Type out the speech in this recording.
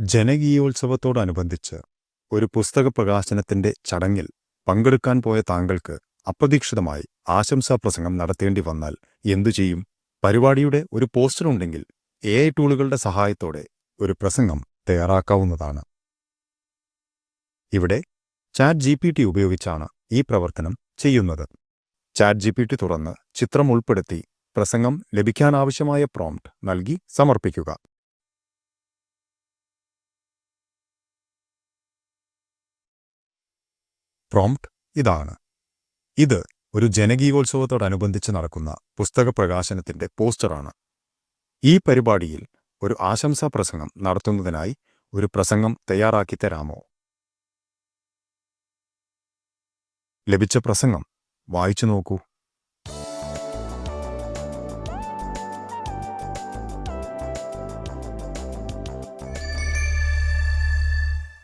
ജനകീയോത്സവത്തോടനുബന്ധിച്ച് ഒരു പുസ്തക പ്രകാശനത്തിന്റെ ചടങ്ങിൽ പങ്കെടുക്കാൻ പോയ താങ്കൾക്ക് അപ്രതീക്ഷിതമായി ആശംസാപ്രസംഗം നടത്തേണ്ടി വന്നാൽ എന്തു ചെയ്യും? പരിപാടിയുടെ ഒരു പോസ്റ്റർ ഉണ്ടെങ്കിൽ AI ടൂളുകളുടെ സഹായത്തോടെ ഒരു പ്രസംഗം തയ്യാറാക്കാവുന്നതാണ്. ഇവിടെ ChatGPT ഉപയോഗിച്ചാണ് ഈ പ്രവർത്തനം ചെയ്യുന്നത്. ChatGPT തുറന്ന് ചിത്രം ഉൾപ്പെടുത്തി പ്രസംഗം ലഭിക്കാനാവശ്യമായ പ്രോംപ്റ്റ് നൽകി സമർപ്പിക്കുക. പ്രോംപ്റ്റ് ഇതാണ്. ഇത് ഒരു ജനകീയോത്സവത്തോടനുബന്ധിച്ച് നടക്കുന്ന പുസ്തക പ്രകാശനത്തിന്റെ പോസ്റ്ററാണ്. ഈ പരിപാടിയിൽ ഒരു ആശംസാ പ്രസംഗം നടത്തുന്നതിനായി ഒരു പ്രസംഗം തയ്യാറാക്കി തരാമോ? ലഭിച്ച പ്രസംഗം വായിച്ചു നോക്കൂ.